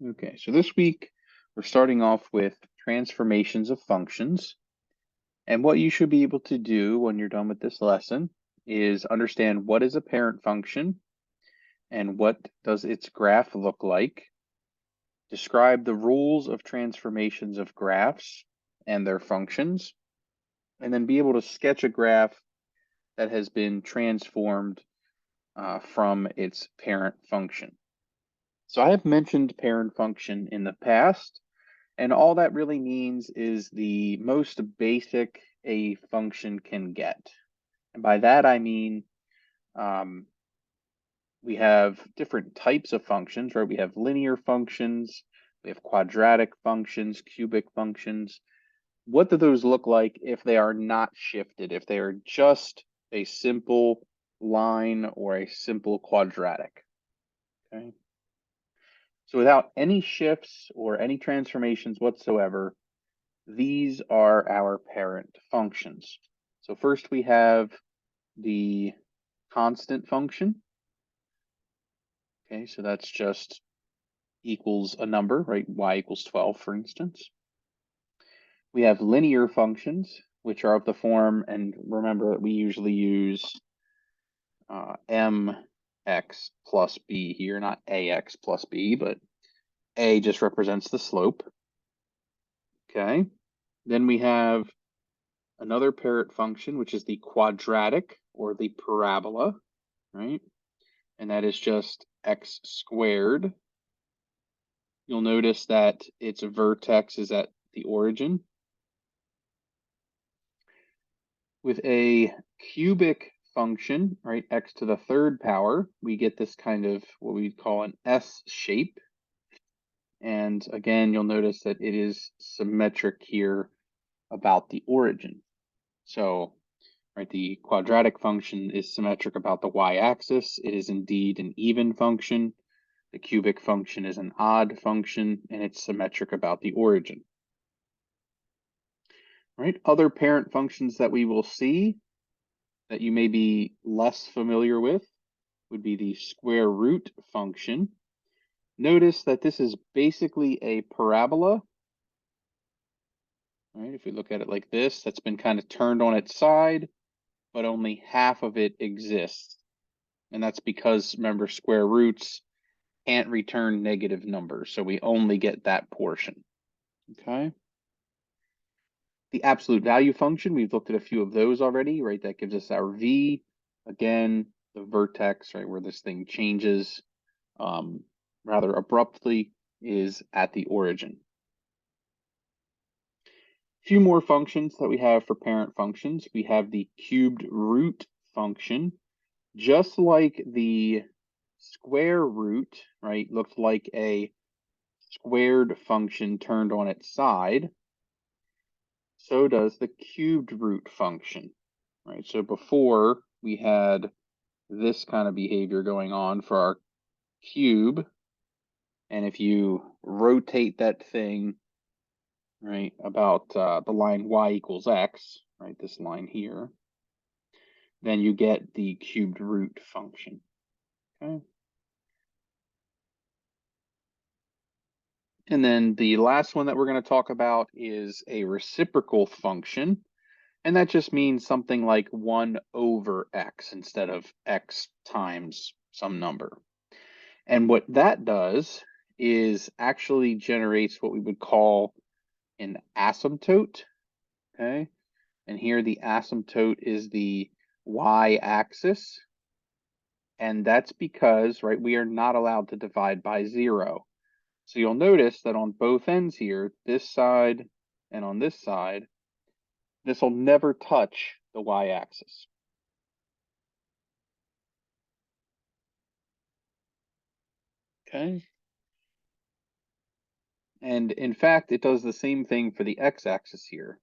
Okay, so this week we're starting off with transformations of functions. And what you should be able to do when you're done with this lesson is understand what is a parent function and what does its graph look like. Describe the rules of transformations of graphs and their functions, and then be able to sketch a graph that has been transformed from its parent function. So I have mentioned parent function in the past. And all that really means is the most basic a function can get. And by that, I mean we have different types of functions, right? We have linear functions, we have quadratic functions, cubic functions. What do those look like if they are not shifted, if they are just a simple line or a simple quadratic? Okay. So without any shifts or any transformations whatsoever, these are our parent functions. So first we have the constant function. Okay, so that's just equals a number, right? Y equals 12, for instance. We have linear functions, which are of the form, and remember that we usually use mx plus b here, not ax plus b, but a just represents the slope. Okay, then we have another parent function, which is the quadratic or the parabola, right? And that is just x squared. You'll notice that its vertex is at the origin. With a cubic function, right, x to the third power, we get this kind of what we call an S shape. And again, you'll notice that it is symmetric here about the origin. So, right, the quadratic function is symmetric about the y-axis. It is indeed an even function. The cubic function is an odd function, and it's symmetric about the origin. Right? Other parent functions that we will see that you may be less familiar with would be the square root function. Notice that this is basically a parabola. Right? If we look at it like this, that's been kind of turned on its side, but only half of it exists. And that's because, remember, square roots can't return negative numbers, so we only get that portion. Okay. The absolute value function, we've looked at a few of those already, right? That gives us our v. Again, the vertex, right, where this thing changes rather abruptly is at the origin. A few more functions that we have for parent functions. We have the cubed root function. Just like the square root, right, looked like a squared function turned on its side, so does the cubed root function, right? So before we had this kind of behavior going on for our cube, and if you rotate that thing, right, about the line y equals x, right, this line here, then you get the cubed root function, okay? And then the last one that we're going to talk about is a reciprocal function. And that just means something like 1 over x instead of x times some number. And what that does is actually generates what we would call an asymptote, okay? And here the asymptote is the y-axis. And that's because, right, we are not allowed to divide by 0. So you'll notice that on both ends here, this side and on this side, this will never touch the y-axis. Okay. And in fact, it does the same thing for the x-axis here.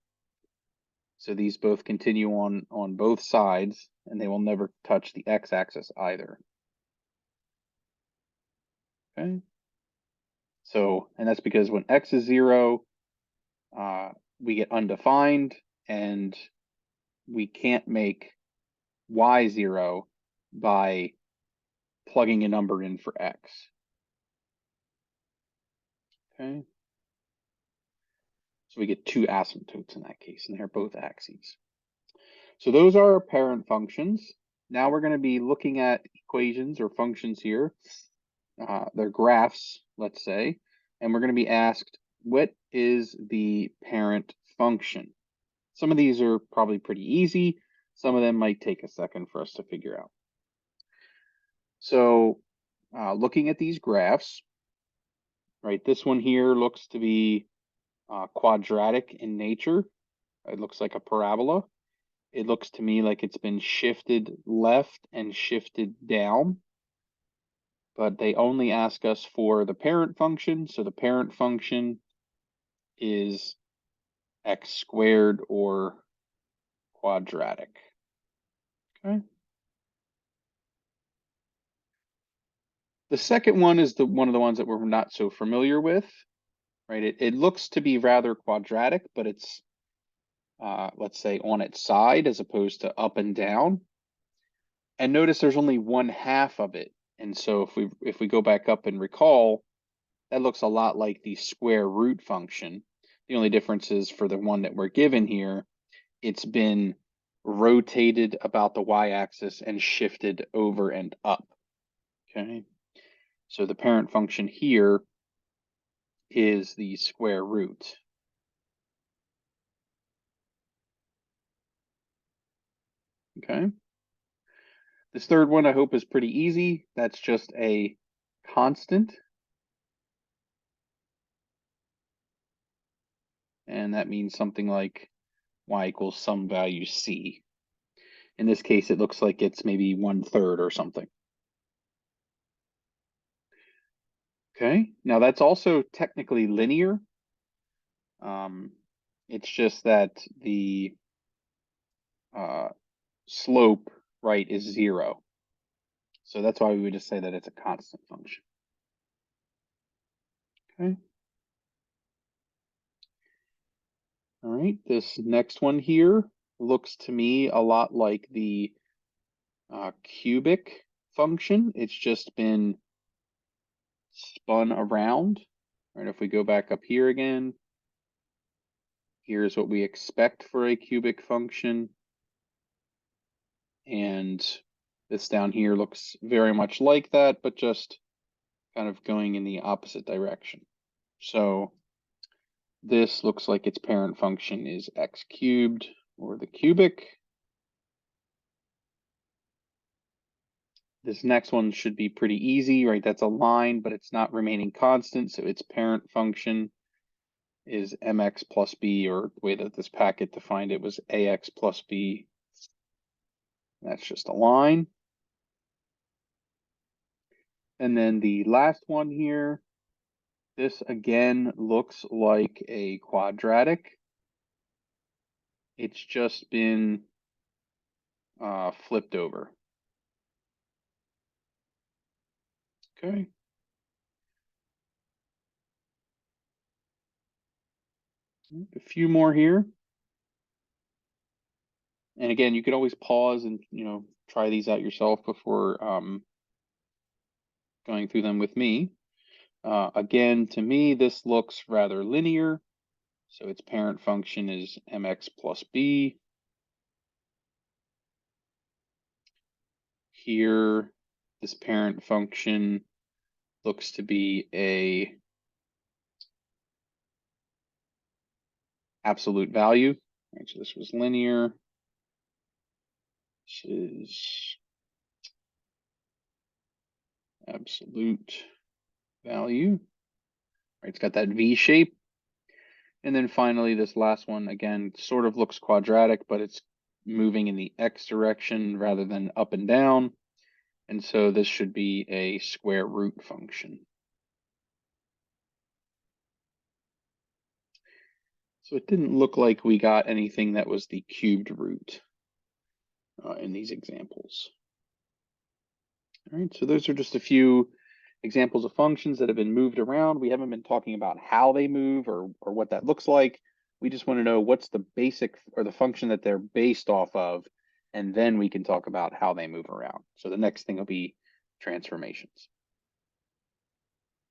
So these both continue on both sides, and they will never touch the x-axis either. Okay. So, and that's because when x is 0, we get undefined, and we can't make y 0 by plugging a number in for x. Okay. So we get two asymptotes in that case, and they're both axes. So those are our parent functions. Now we're going to be looking at equations or functions here. They're graphs, let's say, and we're going to be asked, what is the parent function? Some of these are probably pretty easy. Some of them might take a second for us to figure out. So looking at these graphs, right, this one here looks to be quadratic in nature. It looks like a parabola. It looks to me like it's been shifted left and shifted down, but they only ask us for the parent function. So the parent function is x squared or quadratic. Okay. The second one is one of the ones that we're not so familiar with, right? It looks to be rather quadratic, but it's let's say on its side as opposed to up and down. And notice there's only 1/2 of it. And so if we go back up and recall, that looks a lot like the square root function. The only difference is for the one that we're given here, it's been rotated about the y-axis and shifted over and up. Okay. So the parent function here is the square root. Okay. This third one I hope is pretty easy. That's just a constant. And that means something like y equals some value c. In this case, it looks like it's maybe 1/3 or something. Okay, now that's also technically linear. It's just that the slope, right, is 0. So that's why we would just say that it's a constant function. Okay. All right, this next one here looks to me a lot like the cubic function. It's just been spun around. Right, if we go back up here again, here's what we expect for a cubic function. And this down here looks very much like that, but just kind of going in the opposite direction. So this looks like its parent function is x cubed, or the cubic. This next one should be pretty easy, right? That's a line, but it's not remaining constant, so its parent function is mx plus b, or the way that this packet defined it was ax plus b. That's just a line. And then the last one here, this again looks like a quadratic. It's just been flipped over. Okay. A few more here. And again, you could always pause and, try these out yourself before going through them with me. Again, to me, this looks rather linear. So its parent function is mx plus b. Here, this parent function looks to be a absolute value. Right, so this was linear. This is absolute value. Right, it's got that V shape. And then finally, this last one, again, sort of looks quadratic, but it's moving in the X direction rather than up and down. And so this should be a square root function. So it didn't look like we got anything that was the cubed root in these examples. All right, so those are just a few examples of functions that have been moved around. We haven't been talking about how they move or what that looks like. We just want to know what's the basic or the function that they're based off of, and then we can talk about how they move around. So the next thing will be transformations.